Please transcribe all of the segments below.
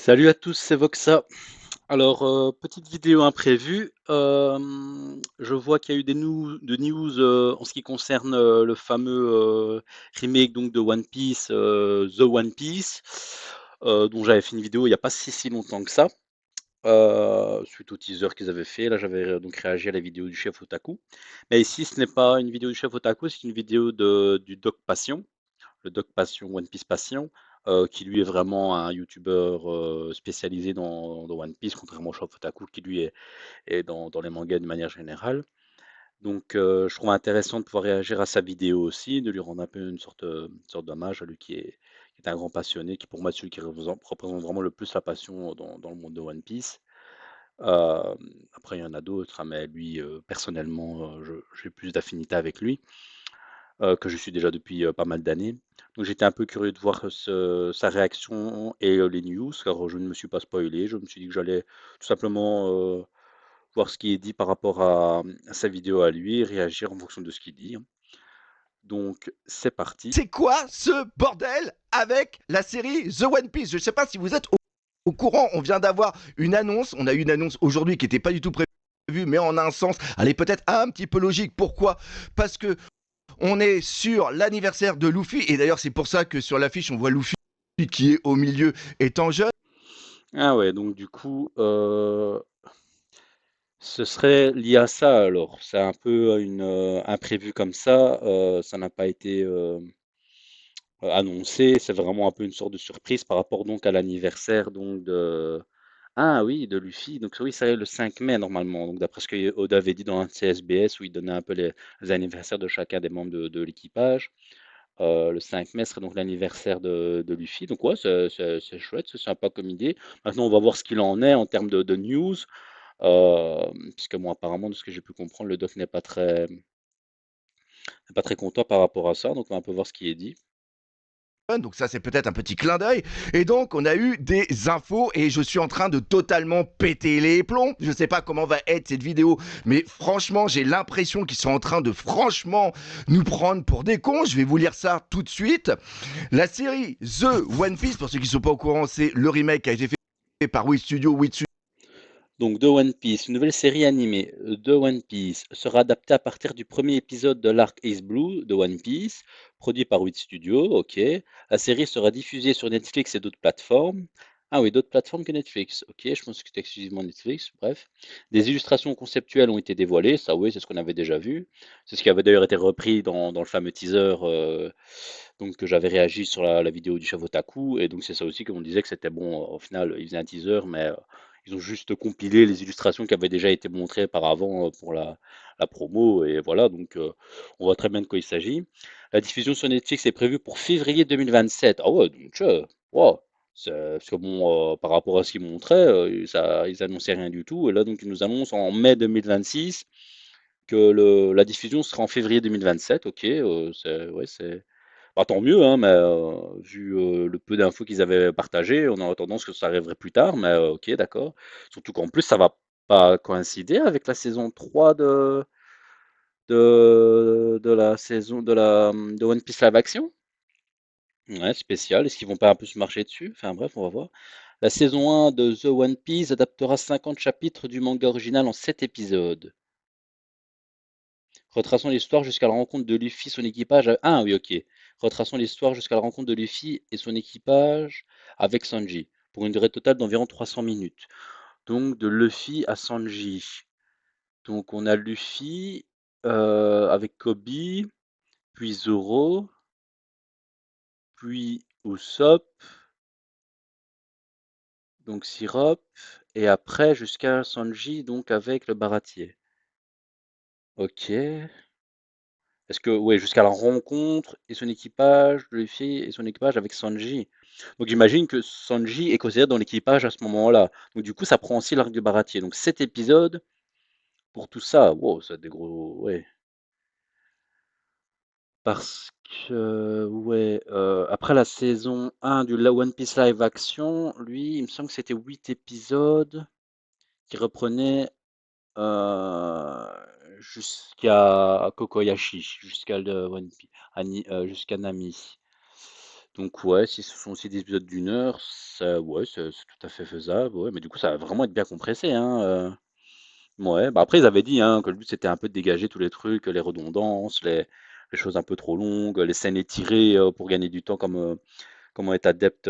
Salut à tous, c'est Voxa. Alors, petite vidéo imprévue. Je vois qu'il y a eu des news en ce qui concerne le fameux remake donc de One Piece, The One Piece, dont j'avais fait une vidéo il n'y a pas si longtemps que ça, suite au teaser qu'ils avaient fait. Là, j'avais donc réagi à la vidéo du chef Otaku. Mais ici, ce n'est pas une vidéo du chef Otaku, c'est une vidéo du Doc Passion, le Doc Passion, One Piece Passion, qui lui est vraiment un youtubeur spécialisé dans One Piece, contrairement au Shop Otaku qui lui est dans les mangas de manière générale. Donc je trouve intéressant de pouvoir réagir à sa vidéo aussi, de lui rendre un peu une sorte d'hommage à lui qui est un grand passionné, qui pour moi est celui qui représente vraiment le plus la passion dans le monde de One Piece. Euh, Après il y en a d'autres, hein, mais lui personnellement j'ai plus d'affinité avec lui que je suis déjà depuis pas mal d'années. Donc j'étais un peu curieux de voir sa réaction et les news, car je ne me suis pas spoilé. Je me suis dit que j'allais tout simplement voir ce qui est dit par rapport à sa vidéo à lui et réagir en fonction de ce qu'il dit, hein. Donc c'est parti. C'est quoi ce bordel avec la série The One Piece? Je ne sais pas si vous êtes au courant, on vient d'avoir une annonce, on a eu une annonce aujourd'hui qui n'était pas du tout prévue, mais en un sens, elle est peut-être un petit peu logique. Pourquoi? Parce que on est sur l'anniversaire de Luffy, et d'ailleurs c'est pour ça que sur l'affiche on voit Luffy qui est au milieu étant jeune. Ah ouais, donc du coup, ce serait lié à ça alors. C'est un peu une imprévu comme ça n'a pas été annoncé. C'est vraiment un peu une sorte de surprise par rapport donc à l'anniversaire donc de ah oui, de Luffy. Donc oui, ça est le 5 mai normalement. Donc d'après ce que Oda avait dit dans un CSBS où il donnait un peu les anniversaires de chacun des membres de l'équipage. Le 5 mai serait donc l'anniversaire de Luffy. Donc ouais, c'est chouette, c'est sympa comme idée. Maintenant, on va voir ce qu'il en est en termes de news. Puisque moi, apparemment, de ce que j'ai pu comprendre, le doc n'est pas très content par rapport à ça. Donc on va un peu voir ce qui est dit. Donc ça c'est peut-être un petit clin d'œil. Et donc on a eu des infos et je suis en train de totalement péter les plombs. Je sais pas comment va être cette vidéo, mais franchement j'ai l'impression qu'ils sont en train de franchement nous prendre pour des cons. Je vais vous lire ça tout de suite. La série The One Piece, pour ceux qui ne sont pas au courant, c'est le remake qui a été fait par Wit Studio. Donc, The One Piece, une nouvelle série animée de One Piece sera adaptée à partir du premier épisode de l'arc Ace Blue de One Piece, produit par Wit Studio, ok. La série sera diffusée sur Netflix et d'autres plateformes. Ah oui, d'autres plateformes que Netflix, ok, je pense que c'était exclusivement Netflix, bref. Des illustrations conceptuelles ont été dévoilées, ça oui, c'est ce qu'on avait déjà vu. C'est ce qui avait d'ailleurs été repris dans le fameux teaser donc, que j'avais réagi sur la vidéo du chef Otaku, et donc c'est ça aussi qu'on disait que c'était bon, au final, ils faisaient un teaser, mais ils ont juste compilé les illustrations qui avaient déjà été montrées par avant pour la promo, et voilà, donc on voit très bien de quoi il s'agit. La diffusion sur Netflix est prévue pour février 2027. Ah ouais, donc wow. Parce que bon, par rapport à ce qu'ils montraient, ils annonçaient rien du tout, et là donc ils nous annoncent en mai 2026 que la diffusion sera en février 2027. Ok, ouais, bah, tant mieux, hein, mais vu le peu d'infos qu'ils avaient partagées, on aurait tendance que ça arriverait plus tard, mais ok, d'accord. Surtout qu'en plus, ça va pas coïncider avec la saison 3 de la saison de One Piece Live Action. Ouais, spécial. Est-ce qu'ils vont pas un peu se marcher dessus? Enfin bref, on va voir. La saison 1 de The One Piece adaptera 50 chapitres du manga original en 7 épisodes, retraçant l'histoire jusqu'à la rencontre de Luffy, son équipage. Ah oui, ok. Retraçant l'histoire jusqu'à la rencontre de Luffy et son équipage avec Sanji, pour une durée totale d'environ 300 minutes. Donc de Luffy à Sanji. Donc on a Luffy avec Kobe, puis Zoro, puis Usopp, donc Sirop, et après jusqu'à Sanji, donc avec le Baratier. Ok. Est-ce que, ouais, jusqu'à la rencontre et son équipage, Luffy et son équipage avec Sanji. Donc j'imagine que Sanji est considéré dans l'équipage à ce moment-là. Donc du coup, ça prend aussi l'arc du Baratier. Donc 7 épisodes pour tout ça. Wow, ça a des gros. Ouais. Parce que, ouais, après la saison 1 du One Piece Live Action, lui, il me semble que c'était 8 épisodes qui reprenaient euh, jusqu'à Kokoyashi, jusqu'à Jusqu'à Nami. Donc ouais, si ce sont aussi des épisodes d'une heure, ça ouais, c'est tout à fait faisable, ouais, mais du coup, ça va vraiment être bien compressé, hein, mouais. Bah, après, ils avaient dit, hein, que le but, c'était un peu de dégager tous les trucs, les redondances, les choses un peu trop longues, les scènes étirées, pour gagner du temps comme on est adepte,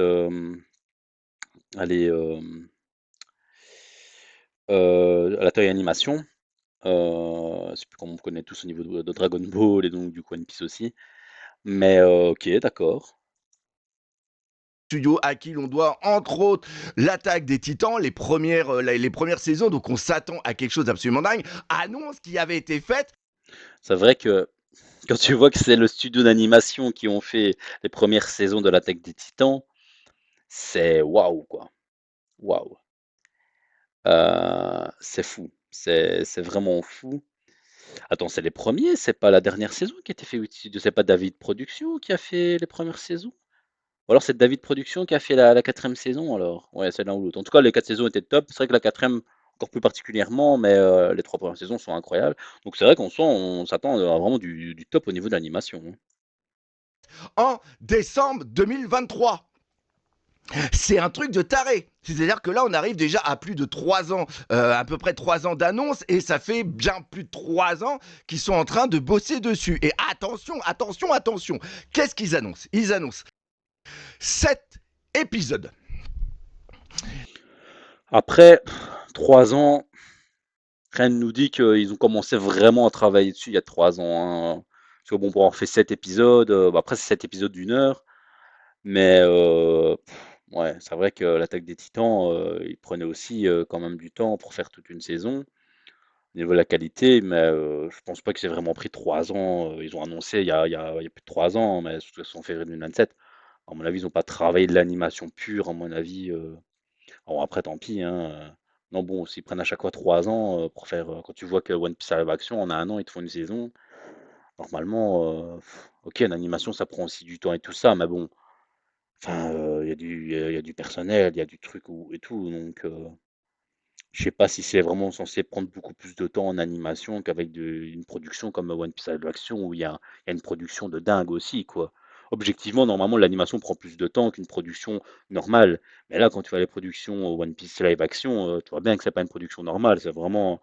allez, à la taille animation. C'est plus comme on connaît tous au niveau de Dragon Ball et donc du coup One Piece aussi. Mais OK, d'accord. Studio à qui l'on doit entre autres l'attaque des Titans, les premières saisons, donc on s'attend à quelque chose d'absolument dingue. Annonce qui avait été faite. C'est vrai que quand tu vois que c'est le studio d'animation qui ont fait les premières saisons de l'Attaque des Titans, c'est waouh, quoi. Waouh. C'est fou. C'est vraiment fou. Attends, c'est les premiers. C'est pas la dernière saison qui a été fait au studio? C'est pas David Productions qui a fait les premières saisons? Ou alors c'est David Productions qui a fait la 4e saison alors? Ouais, c'est l'un ou l'autre. En tout cas, les 4 saisons étaient top. C'est vrai que la 4e encore plus particulièrement, mais les 3 premières saisons sont incroyables. Donc c'est vrai on s'attend à vraiment du top au niveau de l'animation, hein. En décembre 2023. C'est un truc de taré. C'est-à-dire que là, on arrive déjà à plus de 3 ans, à peu près 3 ans d'annonce, et ça fait bien plus de 3 ans qu'ils sont en train de bosser dessus. Et attention, attention, attention. Qu'est-ce qu'ils annoncent? Ils annoncent 7 épisodes. Après 3 ans, rien ne nous dit qu'ils ont commencé vraiment à travailler dessus il y a 3 ans, hein. Parce que bon, pour avoir fait 7 épisodes, bah, après c'est 7 épisodes d'une heure, mais ouais, c'est vrai que l'Attaque des Titans, ils prenaient aussi, quand même du temps pour faire toute une saison. Au niveau de la qualité, mais je pense pas que c'est vraiment pris 3 ans, ils ont annoncé il y a plus de 3 ans, mais surtout en février 2027. À mon avis, ils ont pas travaillé de l'animation pure, à mon avis, bon après tant pis, hein, non bon, s'ils prennent à chaque fois 3 ans, pour faire, quand tu vois que One Piece live action, en un an, ils te font une saison, normalement, OK, l'animation ça prend aussi du temps et tout ça, mais bon, enfin, il y a du personnel, il y a du truc ou et tout, donc je sais pas si c'est vraiment censé prendre beaucoup plus de temps en animation qu'avec une production comme One Piece Live Action où il y a une production de dingue aussi, quoi. Objectivement, normalement, l'animation prend plus de temps qu'une production normale. Mais là, quand tu vois les productions One Piece Live Action, tu vois bien que c'est pas une production normale. C'est vraiment,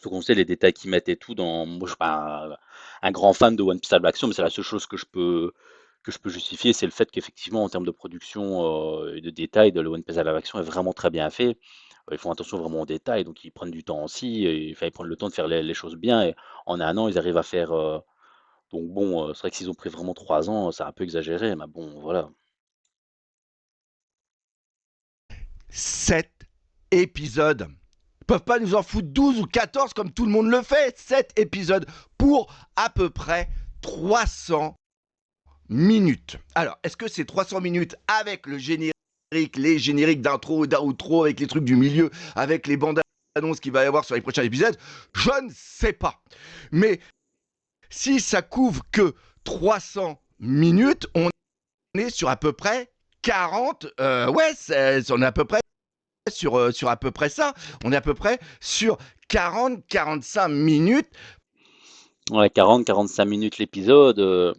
faut qu'on sait les détails qu'ils mettent et tout dans. Moi, je suis pas un grand fan de One Piece Live Action, mais c'est la seule chose que je peux justifier, c'est le fait qu'effectivement, en termes de production et de détails, de le One Piece Live Action est vraiment très bien fait. Ils font attention vraiment aux détails, donc ils prennent du temps aussi, et enfin, ils prennent le temps de faire les choses bien. Et en un an, ils arrivent à faire. Donc bon, c'est vrai que s'ils ont pris vraiment 3 ans, c'est un peu exagéré, mais bon, voilà. 7 épisodes. Ils peuvent pas nous en foutre 12 ou 14 comme tout le monde le fait. 7 épisodes pour à peu près 300 minutes. Alors, est-ce que c'est 300 minutes avec le générique, les génériques d'intro et d'outro, avec les trucs du milieu, avec les bandes annonces qu'il va y avoir sur les prochains épisodes? Je ne sais pas. Mais si ça couvre que 300 minutes, on est sur à peu près 40. Ouais, on est à peu près sur à peu près ça. On est à peu près sur 40-45 minutes. Ouais, 40-45 minutes l'épisode.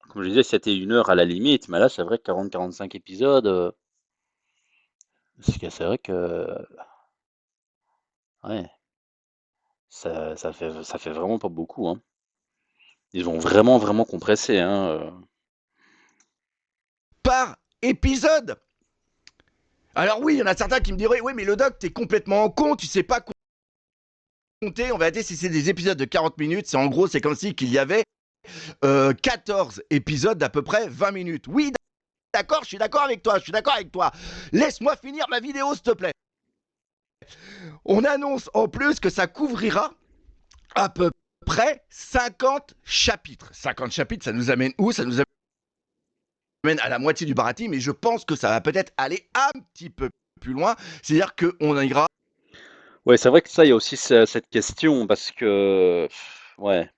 Comme je disais, c'était 1 heure à la limite, mais là, c'est vrai que 40-45 épisodes, c'est vrai que, ouais, ça fait vraiment pas beaucoup, hein. Ils ont vraiment, vraiment compressé, hein. Par épisode. Alors oui, il y en a certains qui me diraient, oui, mais le doc, t'es complètement con, tu sais pas compter. On va dire si c'est des épisodes de 40 minutes, c'est en gros, c'est comme si qu'il y avait 14 épisodes d'à peu près 20 minutes. Oui, d'accord, je suis d'accord avec toi, je suis d'accord avec toi. Laisse-moi finir ma vidéo, s'il te plaît. On annonce en plus que ça couvrira à peu près 50 chapitres. 50 chapitres, ça nous amène où? Ça nous amène à la moitié du Baratie, mais je pense que ça va peut-être aller un petit peu plus loin. C'est-à-dire qu'on ira. Ouais, c'est vrai que ça, il y a aussi cette question, parce que, ouais,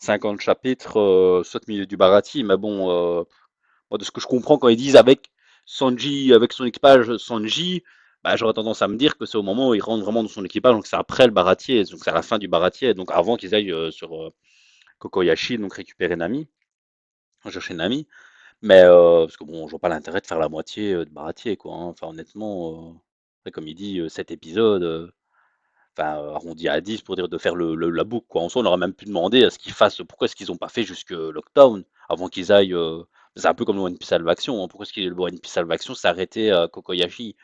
50 chapitres, saute milieu du Baratie, mais bon, moi, de ce que je comprends quand ils disent avec Sanji, avec son équipage Sanji, bah, j'aurais tendance à me dire que c'est au moment où il rentre vraiment dans son équipage, donc c'est après le Baratier, donc c'est à la fin du Baratier, donc avant qu'ils aillent sur Kokoyashi, donc récupérer Nami, chercher Nami. Mais parce que bon, je vois pas l'intérêt de faire la moitié, de Baratier, quoi, hein. Enfin honnêtement, après comme il dit, 7 épisodes, enfin, arrondi à 10 pour dire de faire la boucle, quoi. En soi, on aurait même pu demander à ce qu'ils fassent pourquoi est-ce qu'ils ont pas fait jusque Lockdown avant qu'ils aillent, c'est un peu comme le One Piece Salvation, hein. Pourquoi est-ce que le One Piece Salvation s'est arrêté à Kokoyashi?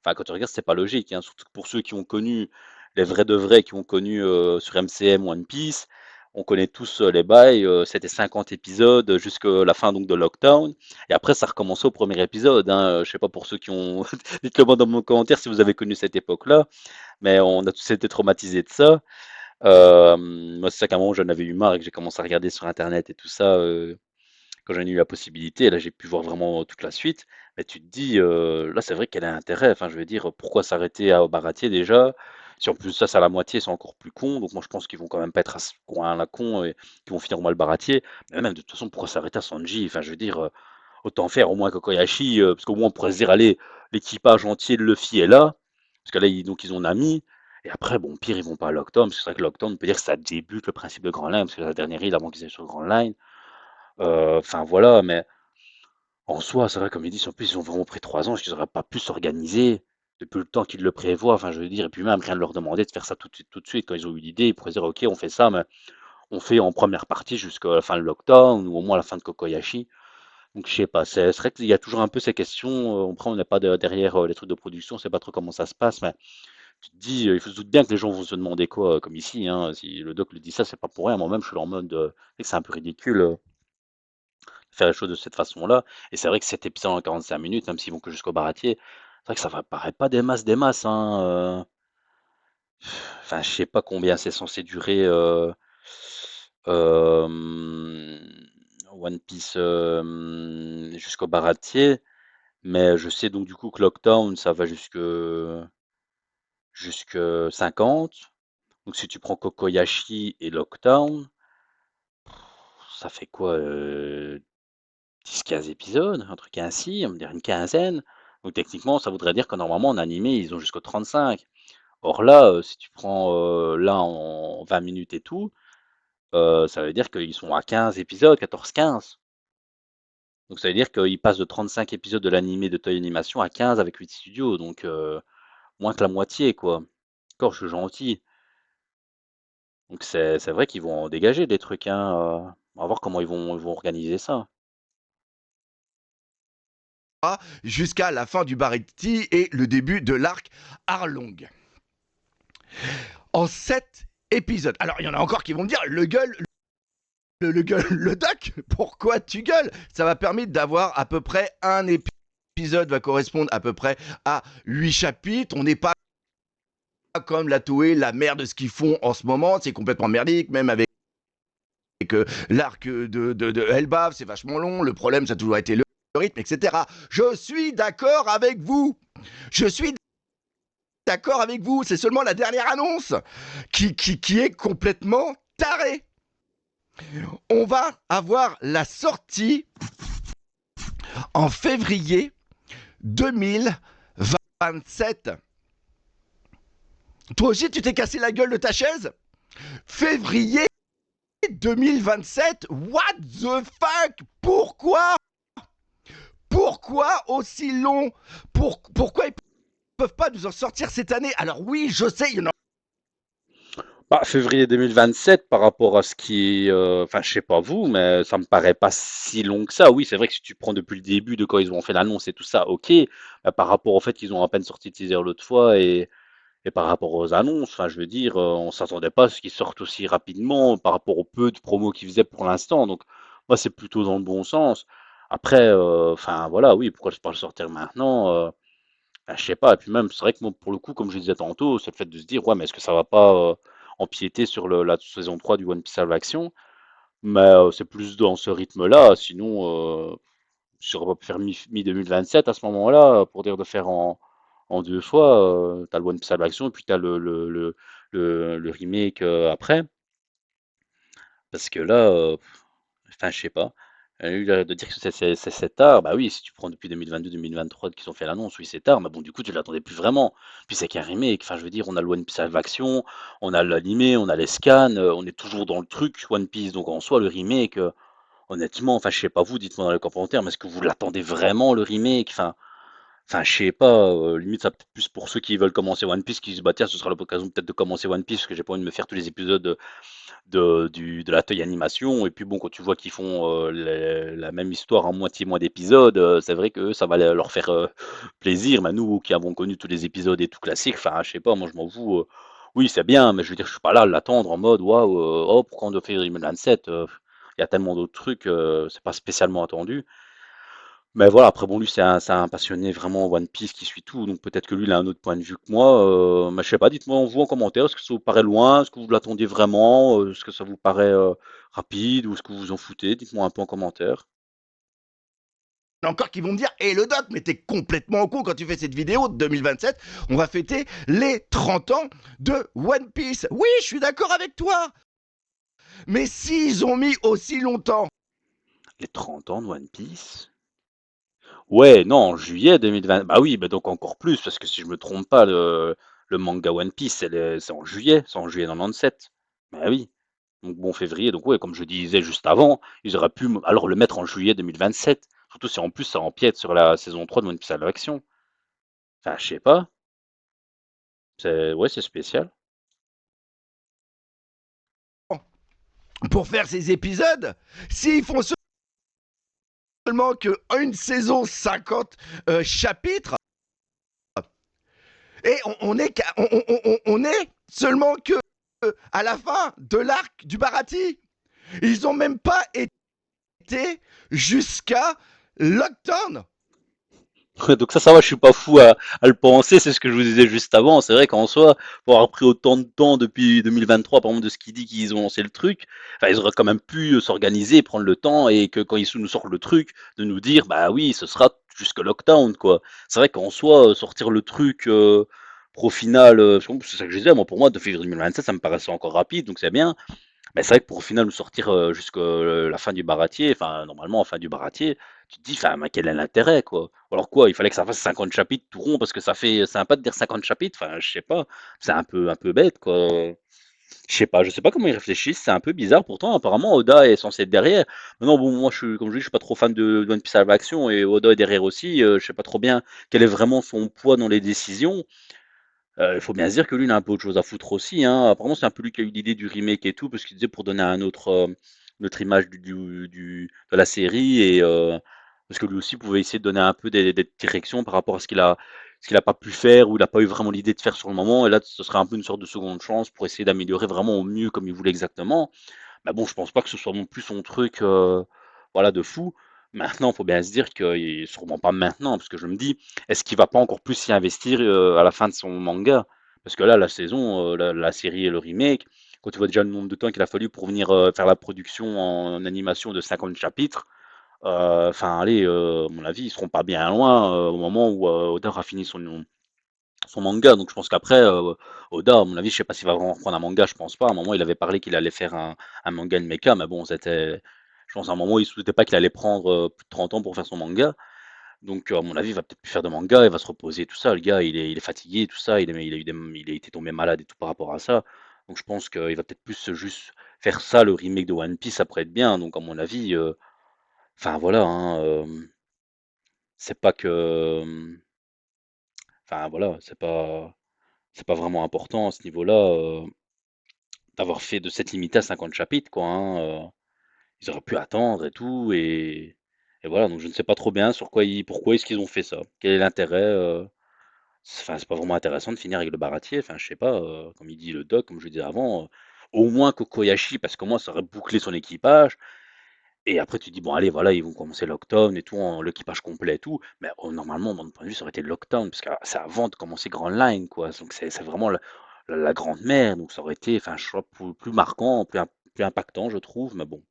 Enfin, quand tu regardes, c'est pas logique, hein, surtout que pour ceux qui ont connu les vrais de vrais, qui ont connu, sur MCM One Piece, on connaît tous, les bails, c'était 50 épisodes, jusque la fin donc de Lockdown et après ça recommençait au premier épisode, hein, je sais pas pour ceux qui ont dites-le moi dans mon commentaire si vous avez connu cette époque-là, mais on a tous été traumatisés de ça. Moi, c'est ça qu'à un moment, j'en avais eu marre et que j'ai commencé à regarder sur internet et tout ça, quand j'en ai eu la possibilité. Et là, j'ai pu voir vraiment toute la suite. Mais tu te dis, là, c'est vrai qu'elle a intérêt. Enfin, je veux dire, pourquoi s'arrêter à Baratier déjà? Si en plus ça, c'est à la moitié, c'est encore plus con. Donc moi, je pense qu'ils vont quand même pas être à ce coin la con et qu'ils vont finir au mal Baratier. Mais même de toute façon, pourquoi s'arrêter à Sanji? Enfin, je veux dire, autant faire au moins Kokoyashi, parce qu'au moins on pourrait se dire, allez, l'équipage entier de Luffy est là, parce que là, donc ils ont Nami, et après, bon, pire, ils vont pas à Lockdown, parce que c'est vrai que Lockdown, on peut dire que ça débute le principe de Grand Line, parce que c'est la dernière île avant qu'ils aillent sur Grand Line. Enfin voilà, mais en soi, c'est vrai, comme ils disent, en plus, ils ont vraiment pris 3 ans, est-ce qu'ils auraient pas pu s'organiser depuis le temps qu'ils le prévoient, enfin je veux dire, et puis même rien de leur demander de faire ça tout de suite, quand ils ont eu l'idée, ils pourraient dire, ok, on fait ça, mais on fait en première partie jusqu'à la fin de Lockdown, ou au moins la fin de Kokoyashi. Donc je sais pas, c'est vrai qu'il y a toujours un peu ces questions, après on n'est pas derrière les trucs de production, on sait pas trop comment ça se passe, mais tu te dis, il faut se doute bien que les gens vont se demander quoi, comme ici, hein, si le doc le dit ça, c'est pas pour rien. Moi-même, je suis en mode, c'est un peu ridicule de faire les choses de cette façon-là. Et c'est vrai que cet épisode en 45 minutes, même s'ils vont que jusqu'au baratier, c'est vrai que ça va paraît pas des masses, hein. Enfin, je sais pas combien c'est censé durer One Piece jusqu'au baratier. Mais je sais donc du coup que Lockdown, ça va jusque 50. Donc si tu prends Kokoyashi et Lockdown, ça fait quoi 10-15 épisodes, un truc ainsi, on va dire une quinzaine. Donc techniquement, ça voudrait dire que normalement en animé, ils ont jusqu'au 35. Or là, si tu prends là en 20 minutes et tout, ça veut dire qu'ils sont à 15 épisodes, 14-15. Donc ça veut dire qu'ils passent de 35 épisodes de l'animé de Toei Animation à 15 avec 8 studios. Donc moins que la moitié, quoi. Encore, je suis gentil. Donc c'est vrai qu'ils vont en dégager des trucs, hein, on va voir comment ils vont organiser ça. Jusqu'à la fin du Bariti et le début de l'arc Arlong. En 7 épisodes. Alors, il y en a encore qui vont me dire, le doc, pourquoi tu gueules? Ça va permettre d'avoir à peu près un épisode va correspondre à peu près à 8 chapitres. On n'est pas comme la Toei, la merde de ce qu'ils font en ce moment. C'est complètement merdique, même avec l'arc de Elbaf, c'est vachement long. Le problème, ça a toujours été le rythme, etc. Je suis d'accord avec vous. Je suis d'accord avec vous. C'est seulement la dernière annonce qui est complètement tarée. On va avoir la sortie en février 2027. Toi aussi, tu t'es cassé la gueule de ta chaise? Février 2027? What the fuck? Pourquoi? Pourquoi aussi long? Pourquoi ils peuvent pas nous en sortir cette année? Alors oui, je sais, il y en a. Bah, février 2027 par rapport à ce qui est, enfin, je sais pas vous, mais ça me paraît pas si long que ça. Oui, c'est vrai que si tu prends depuis le début de quand ils ont fait l'annonce et tout ça, OK. Par rapport au fait qu'ils ont à peine sorti le teaser l'autre fois et par rapport aux annonces, enfin, je veux dire, on s'attendait pas à ce qu'ils sortent aussi rapidement par rapport au peu de promos qu'ils faisaient pour l'instant. Donc moi, c'est plutôt dans le bon sens. Après, enfin, voilà, oui, pourquoi pas le sortir maintenant? Bah, je sais pas, et puis même, c'est vrai que moi, pour le coup, comme je disais tantôt, c'est le fait de se dire, ouais, mais est-ce que ça va pas empiéter sur la saison 3 du One Piece Live Action? Mais c'est plus dans ce rythme-là, sinon, si on va faire mi-2027 à ce moment-là, pour dire de faire en 2 fois, t'as le One Piece Live Action et puis t'as le remake après. Parce que là, enfin, je sais pas. De dire que c'est tard, bah oui, si tu prends depuis 2022-2023 qu'ils ont fait l'annonce, oui, c'est tard, mais bon, du coup, tu l'attendais plus vraiment. Puis c'est qu'un remake, enfin, je veux dire, on a le One Piece Live Action, on a l'animé, on a les scans, on est toujours dans le truc One Piece, donc en soi, le remake, honnêtement, enfin, je sais pas vous, dites-moi dans les commentaires, mais est-ce que vous l'attendez vraiment le remake? Enfin, je sais pas, limite ça peut plus pour ceux qui veulent commencer One Piece, qui se disent: «Bah tiens, ce sera l'occasion peut-être de commencer One Piece, parce que j'ai pas envie de me faire tous les épisodes, de la Toei Animation». Et puis bon, quand tu vois qu'ils font, la même histoire en moitié moins d'épisodes, c'est vrai que ça va leur faire, plaisir. Mais nous qui avons connu tous les épisodes et tout classique, enfin, je sais pas, moi je m'en fous, oui, c'est bien, mais je veux dire, je suis pas là à l'attendre en mode: «Waouh, oh pourquoi on doit faire 2027?» Il y a tellement d'autres trucs, c'est pas spécialement attendu. Mais voilà, après bon, lui, c'est un passionné vraiment One Piece qui suit tout, donc peut-être que lui, il a un autre point de vue que moi. Mais je sais pas, dites-moi vous en commentaire, est-ce que ça vous paraît loin? Est-ce que vous l'attendiez vraiment? Est-ce que ça vous paraît rapide? Ou est-ce que vous vous en foutez? Dites-moi un peu en commentaire. Il y en a encore qui vont me dire: Eh le doc, mais t'es complètement con quand tu fais cette vidéo de 2027. On va fêter les 30 ans de One Piece. Oui, je suis d'accord avec toi. Mais s'ils ont mis aussi longtemps, Les 30 ans de One Piece? Ouais, non, en juillet 2020. Bah oui, bah donc encore plus, parce que si je me trompe pas, le manga One Piece, c'est en juillet 97. Bah oui. Donc bon, février, donc ouais, comme je disais juste avant, ils auraient pu alors le mettre en juillet 2027. Surtout si en plus ça empiète sur la saison 3 de One Piece à l'action. Enfin, je sais pas. Ouais, c'est spécial. pour faire ces épisodes, s'ils font seulement qu'une saison 50 chapitres, et on est seulement que à la fin de l'arc du Barati. Ils ont même pas été jusqu'à Lockdown. Donc ça va, je suis pas fou à le penser, c'est ce que je vous disais juste avant. C'est vrai qu'en soi, pour avoir pris autant de temps depuis 2023, par exemple, de ce qu'il dit qu'ils ont lancé le truc, enfin, ils auraient quand même pu s'organiser, prendre le temps, et que quand ils nous sortent le truc, de nous dire, bah oui, ce sera jusque lockdown, quoi. C'est vrai qu'en soi, sortir le truc pro final, c'est ça que je disais, moi, pour moi, de février 2027, ça me paraissait encore rapide, donc c'est bien. Mais c'est vrai que pour au final nous sortir, jusque, la fin du baratier, enfin normalement fin du baratier, tu te dis: «Enfin, mais quel est l'intérêt, quoi?» Ou alors quoi? Il fallait que ça fasse 50 chapitres tout rond parce que ça fait sympa de dire 50 chapitres? Enfin, je sais pas, c'est un peu bête, quoi. Je sais pas comment ils réfléchissent, c'est un peu bizarre. Pourtant apparemment Oda est censé être derrière. Maintenant bon, moi je suis comme je dis, je suis pas trop fan de One Piece Live Action, et Oda est derrière aussi, je sais pas trop bien quel est vraiment son poids dans les décisions. Il faut bien se dire que lui, il a un peu autre chose à foutre aussi, hein. Apparemment, c'est un peu lui qui a eu l'idée du remake et tout, parce qu'il disait pour donner une autre image de la série, et parce que lui aussi pouvait essayer de donner un peu des directions par rapport à ce qu'il a pas pu faire, ou il a pas eu vraiment l'idée de faire sur le moment. Et là, ce serait un peu une sorte de seconde chance pour essayer d'améliorer vraiment au mieux comme il voulait exactement. Mais bon, je pense pas que ce soit non plus son truc, voilà, de fou. Maintenant, il faut bien se dire que sûrement pas maintenant, parce que je me dis: «Est-ce qu'il va pas encore plus s'y investir, à la fin de son manga?» Parce que là, la saison, la série et le remake, quand tu vois déjà le nombre de temps qu'il a fallu pour venir, faire la production en animation de 50 chapitres, enfin allez, à mon avis, ils seront pas bien loin, au moment où, Oda aura fini son manga. Donc je pense qu'après, Oda, à mon avis, je sais pas s'il va vraiment reprendre un manga, je pense pas. À un moment, il avait parlé qu'il allait faire un manga de mecha, mais bon, je pense à un moment, il ne se doutait pas qu'il allait prendre plus de 30 ans pour faire son manga. Donc, à mon avis, il va peut-être plus faire de manga, il va se reposer, tout ça. Le gars, il est fatigué, tout ça. Il a été tombé malade et tout par rapport à ça. Donc, je pense qu'il va peut-être plus juste faire ça, le remake de One Piece, après être bien. Donc, à mon avis, enfin voilà, hein, c'est pas que, enfin voilà, c'est pas vraiment important à ce niveau-là, d'avoir fait de cette limitée à 50 chapitres, quoi, hein. Ils auraient pu attendre et tout, et voilà. Donc je ne sais pas trop bien pourquoi est-ce qu'ils ont fait ça? Quel est l'intérêt? Enfin, c'est pas vraiment intéressant de finir avec le baratier, enfin, je sais pas, comme il dit le doc, comme je disais avant, au moins que Koyashi, parce que moi ça aurait bouclé son équipage. Et après tu dis: «Bon allez, voilà, ils vont commencer Lockdown et tout, en l'équipage complet et tout», mais normalement, de mon point de vue, ça aurait été Lockdown, parce que c'est avant de commencer Grand Line, quoi. Donc c'est vraiment la grande mer, donc ça aurait été, enfin, je sais pas, plus marquant, plus impactant, je trouve, mais bon.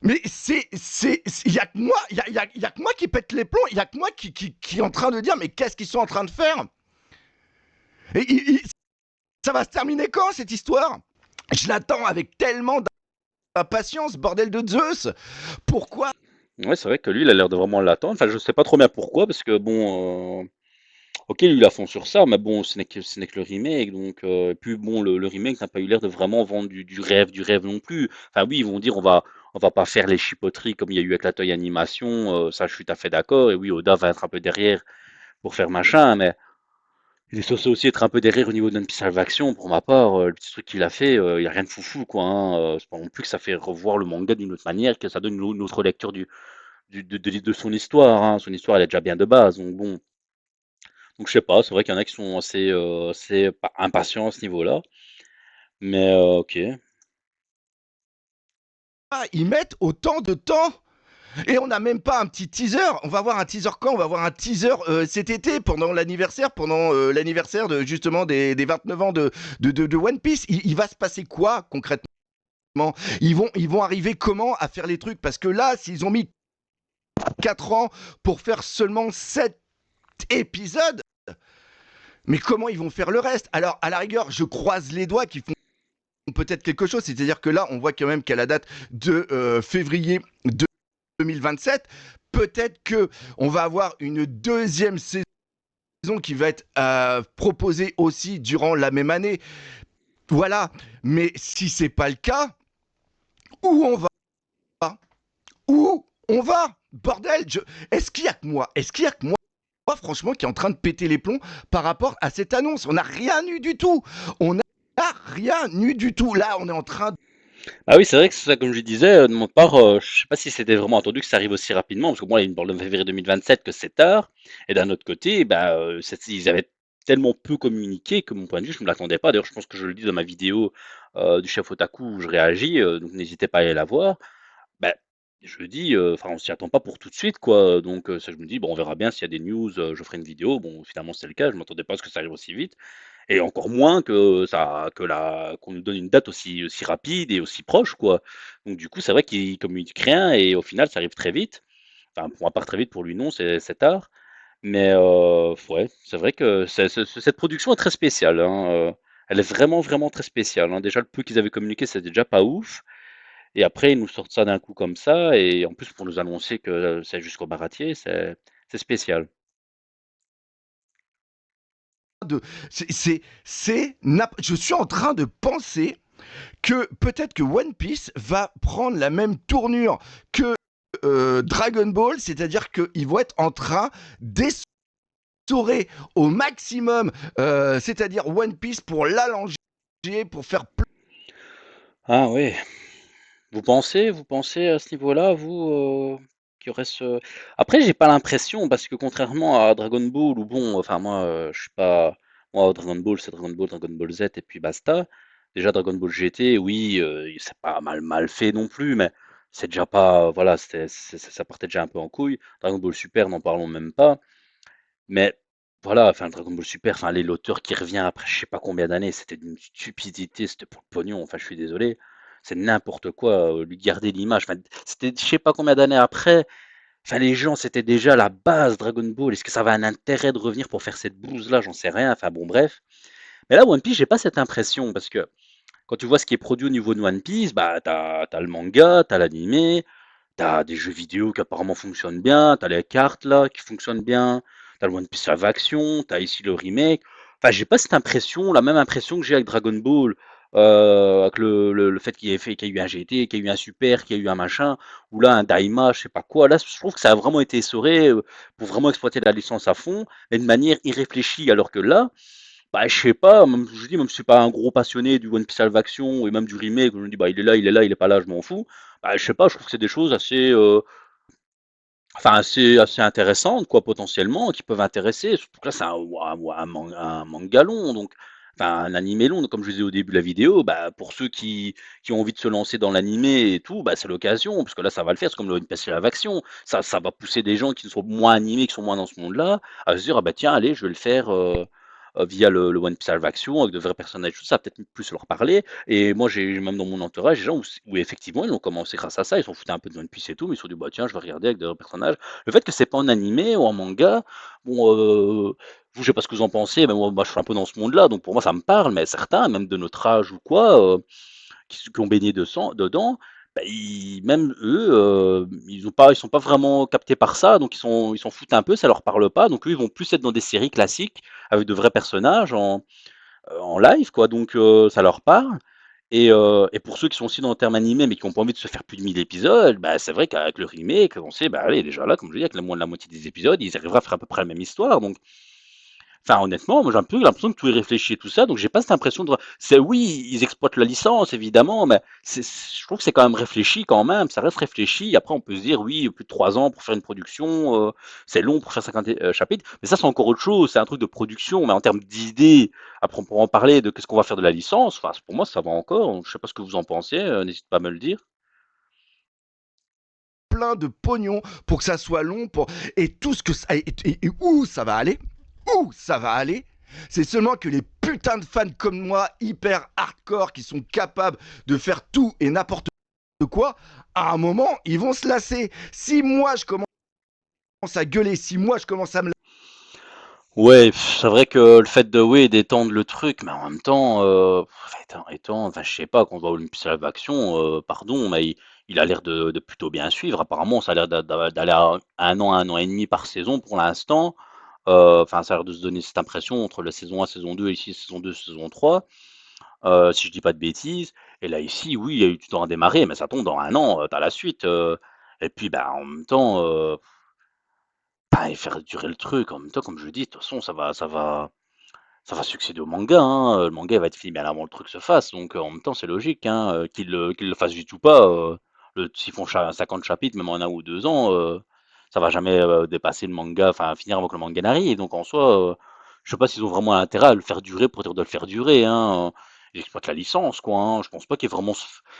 Mais il y a que moi, y a que moi qui pète les plombs, il y a que moi qui est en train de dire, mais qu'est-ce qu'ils sont en train de faire? Et ça va se terminer quand cette histoire? Je l'attends avec tellement d'impatience, bordel de Zeus. Pourquoi? Ouais, c'est vrai que lui, il a l'air de vraiment l'attendre. Enfin, je sais pas trop bien pourquoi, parce que bon, OK, lui, il a fond sur ça, mais bon, ce n'est que le remake, donc et puis bon, le remake n'a pas eu l'air de vraiment vendre du rêve non plus. Enfin oui, ils vont dire: «On va pas faire les chipoteries comme il y a eu avec la Toei Animation», ça je suis tout à fait d'accord et oui, Oda va être un peu derrière pour faire machin, mais il est censé aussi être un peu derrière au niveau de One Action pour ma part, le petit truc qu'il a fait, il y a rien de foufou quoi, hein, c'est pas non plus que ça fait revoir le manga d'une autre manière, que ça donne une autre lecture de son histoire, hein. Son histoire elle est déjà bien de base, donc bon. Donc je sais pas, c'est vrai qu'il y en a qui sont assez impatients à ce niveau-là. Mais OK. Ah, ils mettent autant de temps et on n'a même pas un petit teaser. On va voir un teaser quand? On va voir un teaser cet été pendant l'anniversaire de justement des 29 ans de One Piece. Il va se passer quoi concrètement? Ils vont arriver comment à faire les trucs? Parce que là, s'ils ont mis 4 ans pour faire seulement 7 épisodes, mais comment ils vont faire le reste? Alors, à la rigueur, je croise les doigts qu'ils font peut-être quelque chose. C'est-à-dire que là, on voit quand même qu'à la date de février 2027, peut-être que on va avoir une deuxième saison qui va être proposée aussi durant la même année. Voilà. Mais si c'est pas le cas, où on va? Où on va? Bordel, est-ce qu'il y a que moi? Est-ce qu'il y a que moi, franchement, qui est en train de péter les plombs par rapport à cette annonce? On n'a rien eu du tout. On n'a rien eu du tout. Là, on est en train de... Ah oui, c'est vrai que c'est ça, comme je disais, de mon part, je sais pas si c'était vraiment attendu que ça arrive aussi rapidement, parce que moi, il me parle de février 2027 que c'est tard. Et d'un autre côté, bah, ils avaient tellement peu communiqué que mon point de vue, je ne l'attendais pas. D'ailleurs, je pense que je le dis dans ma vidéo du chef Otaku où je réagis, donc n'hésitez pas à aller la voir. Bah, je le dis, enfin, on s'y attend pas pour tout de suite, quoi. Donc, ça, je me dis, bon, on verra bien s'il y a des news, je ferai une vidéo. Bon, finalement, c'est le cas. Je m'attendais pas à ce que ça arrive aussi vite. Et encore moins qu'on nous donne une date aussi rapide et aussi proche, quoi. Donc, du coup, c'est vrai qu'il communique rien et au final, ça arrive très vite. Enfin, pour ma part, très vite, pour lui, non, c'est tard. Mais, ouais, c'est vrai que cette production est très spéciale, hein. Elle est vraiment, vraiment très spéciale, hein. Déjà, le peu qu'ils avaient communiqué, c'était déjà pas ouf. Et après, ils nous sortent ça d'un coup comme ça, et en plus pour nous annoncer que c'est jusqu'au baratier, c'est spécial. Je suis en train de penser que peut-être que One Piece va prendre la même tournure que Dragon Ball, c'est-à-dire qu'ils vont être en train d'essorer au maximum, c'est-à-dire One Piece pour l'allonger, pour faire plus... Ah oui, vous pensez à ce niveau-là, vous, qu'il y aurait ce après j'ai pas l'impression parce que contrairement à Dragon Ball où bon, enfin moi, je suis pas moi Dragon Ball, c'est Dragon Ball, Dragon Ball Z et puis basta. Déjà Dragon Ball GT, oui, c'est pas mal fait non plus, mais c'est déjà pas voilà, ça partait déjà un peu en couille. Dragon Ball Super, n'en parlons même pas. Mais voilà, enfin Dragon Ball Super, enfin l'auteur qui revient après je sais pas combien d'années, c'était d'une stupidité, c'était pour le pognon, enfin je suis désolé, c'est n'importe quoi, lui garder l'image, enfin c'était je sais pas combien d'années après, enfin les gens c'était déjà la base Dragon Ball, est-ce que ça avait un intérêt de revenir pour faire cette bouse-là? J'en sais rien, enfin bon bref. Mais là One Piece, j'ai pas cette impression parce que quand tu vois ce qui est produit au niveau de One Piece, bah t'as le manga, t'as l'animé, t'as des jeux vidéo qui apparemment fonctionnent bien, t'as les cartes là qui fonctionnent bien, t'as le One Piece Live Action, t'as ici le remake. Enfin, j'ai pas cette impression, la même impression que j'ai avec Dragon Ball, avec le fait qu'il y ait eu un GT, qu'il y ait eu un Super, qu'il y ait eu un machin, ou là un Daima, je sais pas quoi. Là, je trouve que ça a vraiment été essoré pour vraiment exploiter la licence à fond, mais de manière irréfléchie, alors que là, bah, je sais pas, même, je dis, même si je suis pas un gros passionné du One Piece Live Action et même du remake, je me dis, bah, il est là, il est là, il est pas là, je m'en fous. Bah, je sais pas, je trouve que c'est des choses assez intéressantes, quoi, potentiellement, qui peuvent intéresser. Surtout que là, c'est un manga long, donc, enfin, un animé long. Donc, comme je disais au début de la vidéo, bah, pour ceux qui ont envie de se lancer dans l'animé et tout, bah, c'est l'occasion, parce que là, ça va le faire. C'est comme le One Piece Live Action. Ça va pousser des gens qui sont moins animés, qui sont moins dans ce monde-là, à se dire, ah bah tiens, allez, je vais le faire. Via le One Piece Live Action avec de vrais personnages, tout ça, peut-être plus leur parler. Et moi, j'ai même dans mon entourage des gens où effectivement ils ont commencé grâce à ça, ils s'en foutaient un peu de One Piece et tout, mais ils se sont dit bah tiens, je vais regarder avec de vrais personnages. Le fait que c'est pas en animé ou en manga, bon, vous, je sais pas ce que vous en pensez, mais moi je suis un peu dans ce monde-là, donc pour moi ça me parle, mais certains, même de notre âge ou quoi, qui ont baigné dedans, bah, même eux, ils sont pas vraiment captés par ça, donc ils s'en foutent un peu, ça leur parle pas. Donc eux, ils vont plus être dans des séries classiques avec de vrais personnages en live, quoi. Donc ça leur parle. Et pour ceux qui sont aussi dans le terme animé, mais qui ont pas envie de se faire plus de 1000 épisodes, bah, c'est vrai qu'avec le remake, on sait, bah, allez, déjà là, comme je dis, avec le moins de la moitié des épisodes, ils arriveraient à faire à peu près la même histoire. Donc enfin, honnêtement, moi j'ai un peu l'impression que tout est réfléchi et tout ça, donc j'ai pas cette impression de. C'est oui, ils exploitent la licence évidemment, mais je trouve que c'est quand même réfléchi quand même. Ça reste réfléchi. Après, on peut se dire oui, plus de 3 ans pour faire une production, c'est long pour faire 50 chapitres, mais ça c'est encore autre chose. C'est un truc de production, mais en termes d'idées, après on pourra en parler de qu'est-ce qu'on va faire de la licence. Enfin, pour moi, ça va encore. Je sais pas ce que vous en pensez. N'hésite pas à me le dire. Plein de pognon pour que ça soit long, et tout ce que ça, et où ça va aller, où ça va aller, c'est seulement que les putains de fans comme moi, hyper hardcore, qui sont capables de faire tout et n'importe quoi, à un moment, ils vont se lasser. Si moi je commence à gueuler, si moi je commence à me Ouais, c'est vrai que le fait de oui, d'étendre le truc, mais en même temps, enfin, je sais pas, quand on voit Olympus Live Action, pardon, mais il a l'air de plutôt bien suivre. Apparemment, ça a l'air d'aller à 1 an et demi par saison pour l'instant. Enfin, ça a l'air de se donner cette impression entre la saison 1, saison 2, et ici saison 2, saison 3, si je dis pas de bêtises. Et là, ici, oui, il y a eu du temps à démarrer, mais ça tombe dans 1 an, tu la suite. Et puis, bah, en même temps, bah, et faire durer le truc, en même temps, comme je dis, de toute façon, ça va succéder au manga, hein, le manga il va être fini bien avant le truc se fasse, donc en même temps, c'est logique, hein, qu'ils le fassent vite ou pas, s'ils font 50 chapitres, même en 1 ou 2 ans, ça va jamais, dépasser le manga, enfin finir avant que le manga n'arrive, donc en soi, je sais pas s'ils ont vraiment intérêt à le faire durer pour dire de le faire durer, hein, ils exploitent la licence, quoi, hein. Je pense pas qu'il y ait vraiment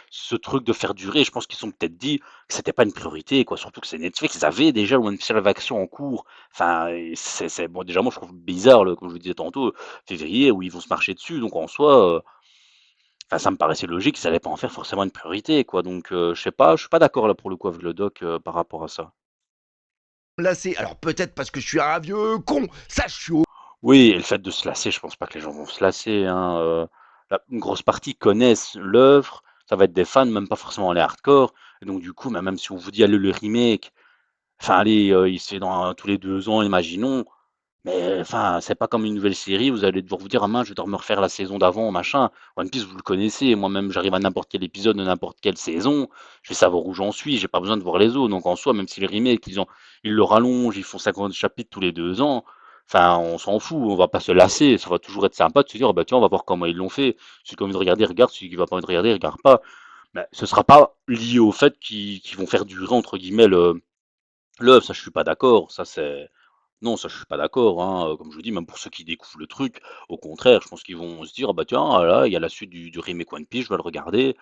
ce truc de faire durer. Je pense qu'ils se sont peut-être dit que c'était pas une priorité, quoi, surtout que c'est Netflix, ils avaient déjà One Piece Live Action en cours. Enfin, et c'est bon, déjà moi je trouve bizarre, comme je vous disais tantôt, février où ils vont se marcher dessus. Donc en soi, enfin, ça me paraissait logique qu'ils allaient pas en faire forcément une priorité, quoi. Donc je sais pas, je suis pas d'accord là pour le coup avec le doc par rapport à ça. lasser. Alors peut-être parce que je suis un vieux con, ça je suis au Oui, et le fait de se lasser, je pense pas que les gens vont se lasser, hein. Une grosse partie connaissent l'œuvre, ça va être des fans, même pas forcément les hardcore. Et donc du coup, même si on vous dit allez le remake, enfin allez, il se fait dans tous les 2 ans, imaginons. Mais enfin, c'est pas comme une nouvelle série, vous allez devoir vous dire: «Ah mince, je vais devoir me refaire la saison d'avant, machin». One Piece, vous le connaissez, moi-même, j'arrive à n'importe quel épisode de n'importe quelle saison, je vais savoir où j'en suis, j'ai pas besoin de voir les autres. Donc en soi, même si les remakes, ils le rallongent, ils font 50 chapitres tous les 2 ans, enfin, on s'en fout, on va pas se lasser. Ça va toujours être sympa de se dire: «Ah bah tiens, on va voir comment ils l'ont fait». Celui qui a envie de regarder, regarde, celui qui va pas envie de regarder, regarde pas. Mais ce sera pas lié au fait qu'ils vont faire durer, entre guillemets, l'œuvre, ça je suis pas d'accord, ça c'est non, ça je suis pas d'accord, hein, comme je vous dis, même pour ceux qui découvrent le truc, au contraire, je pense qu'ils vont se dire: «Ah bah tiens, ah là, il y a la suite du remake One Piece, je vais le regarder».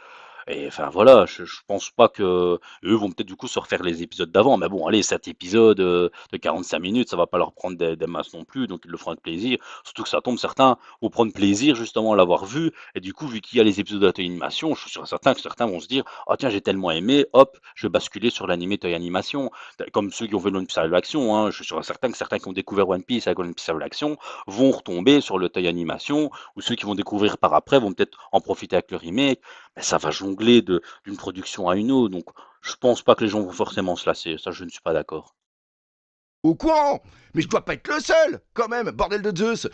Et enfin voilà, je pense pas que eux vont peut-être du coup se refaire les épisodes d'avant, mais bon allez 7 épisodes, de 45 minutes, ça va pas leur prendre des masses non plus, donc ils le feront avec plaisir. Surtout que ça tombe, certains vont prendre plaisir justement à l'avoir vu, et du coup vu qu'il y a les épisodes de la Toei Animation, je suis sûr et certain que certains vont se dire: «Ah tiens j'ai tellement aimé, hop, je vais basculer sur l'animé Toei Animation». Comme ceux qui ont vu One Piece Live Action, hein, je suis sûr et certain que certains qui ont découvert One Piece avec One Piece Live Action vont retomber sur le Toei Animation, ou ceux qui vont découvrir par après vont peut-être en profiter avec le remake. Mais ça va jongler d'une production à une autre, donc je pense pas que les gens vont forcément se lasser, ça je ne suis pas d'accord. au courant. Mais je dois pas être le seul, quand même, bordel de Zeus.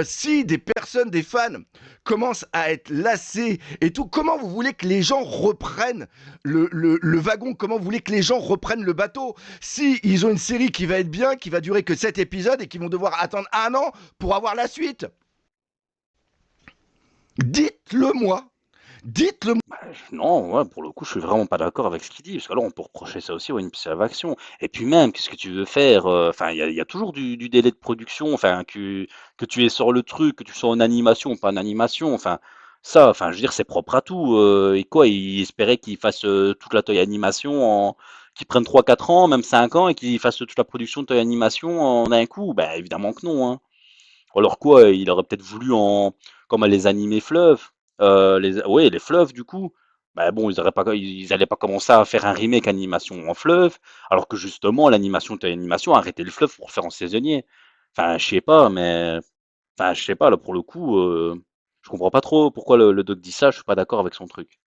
Si des personnes, des fans, commencent à être lassés et tout, comment vous voulez que les gens reprennent le wagon? Comment vous voulez que les gens reprennent le bateau? Si ils ont une série qui va être bien, qui va durer que 7 épisodes et qui vont devoir attendre 1 an pour avoir la suite. Dites-le moi. Dites-le Bah, non, ouais, pour le coup, je suis vraiment pas d'accord avec ce qu'il dit, parce que là, on peut reprocher ça aussi à une Piece of Action. Et puis même, qu'est-ce que tu veux faire? Enfin, il y a toujours du délai de production, enfin, que tu sors le truc, que tu sois en animation ou pas en animation, enfin, ça, enfin, je veux dire, c'est propre à tout. Et quoi, il espérait qu'il fasse toute la Toei Animation qu'il prenne 3 4 ans, même 5 ans, et qu'il fasse toute la production de Toei Animation en un coup? Ben, évidemment que non, hein. Ou alors quoi, il aurait peut-être voulu comme les animés fleuves, ouais, les fleuves du coup. Bah bon, ils allaient pas commencer à faire un remake animation en fleuve, alors que justement l'animation était animation, arrêter le fleuve pour le faire en saisonnier. Enfin, je sais pas, mais enfin, je sais pas là pour le coup, je comprends pas trop pourquoi le doc dit ça. Je suis pas d'accord avec son truc.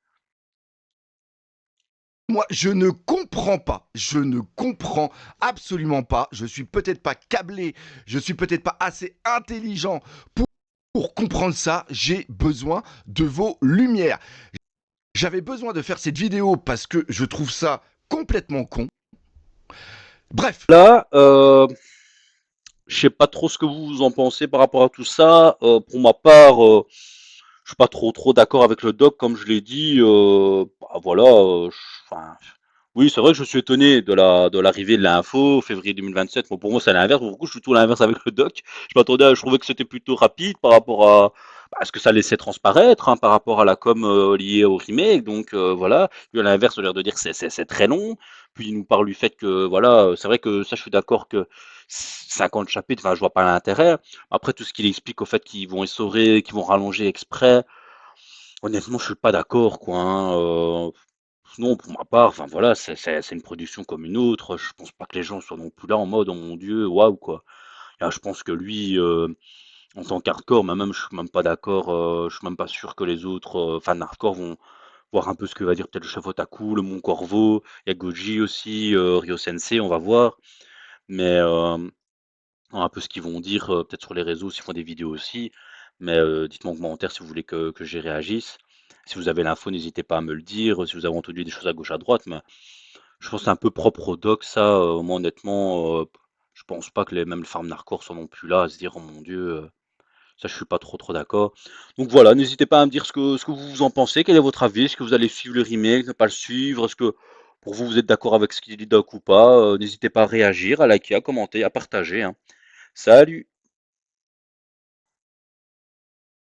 Moi, je ne comprends pas. Je ne comprends absolument pas. Je suis peut-être pas câblé. Je suis peut-être pas assez intelligent pour comprendre ça. J'ai besoin de vos lumières. J'avais besoin de faire cette vidéo parce que je trouve ça complètement con. Bref. Là, je sais pas trop ce que vous en pensez par rapport à tout ça. Pour ma part, je suis pas trop d'accord avec le doc, comme je l'ai dit. Bah, voilà. Enfin, oui, c'est vrai que je suis étonné de l'arrivée de l'info février 2027. Bon, pour moi, c'est l'inverse. Pour beaucoup, je suis tout l'inverse avec le doc. Je trouvais que c'était plutôt rapide par rapport à ce que ça laissait transparaître, hein, par rapport à la com liée au remake. Donc voilà. Puis à l'inverse, au lieu de dire que c'est très long. Puis il nous parle du fait que voilà, c'est vrai que ça, je suis d'accord que 50 chapitres, enfin, je vois pas l'intérêt. Après, tout ce qu'il explique au fait qu'ils vont essorer, qu'ils vont rallonger exprès, honnêtement, je suis pas d'accord, quoi, hein. Non, pour ma part, enfin voilà, c'est une production comme une autre. Je pense pas que les gens soient non plus là en mode, oh mon Dieu, waouh, quoi. Là, je pense que lui, en tant qu'hardcore, même, je suis même pas d'accord, je suis même pas sûr que les autres fans hardcore vont voir un peu ce que va dire peut-être le chef Otaku, le Mont Corvo, il y a Goji aussi, Ryo Sensei, on va voir. Mais un peu ce qu'ils vont dire, peut-être sur les réseaux, s'ils font des vidéos aussi. Mais dites-moi en commentaire si vous voulez que j'y réagisse. Si vous avez l'info, n'hésitez pas à me le dire. Si vous avez entendu des choses à gauche, à droite. Mais je pense que c'est un peu propre au doc, ça. Moi, honnêtement, je pense pas que même les farms hardcore sont non plus là à se dire, oh mon Dieu, ça, je suis pas trop d'accord. Donc voilà, n'hésitez pas à me dire ce que vous en pensez. Quel est votre avis? Est-ce que vous allez suivre le remake, ne pas le suivre? Est-ce que pour vous, vous êtes d'accord avec ce qu'il dit doc ou pas? N'hésitez pas à réagir, à liker, à commenter, à partager, hein. Salut!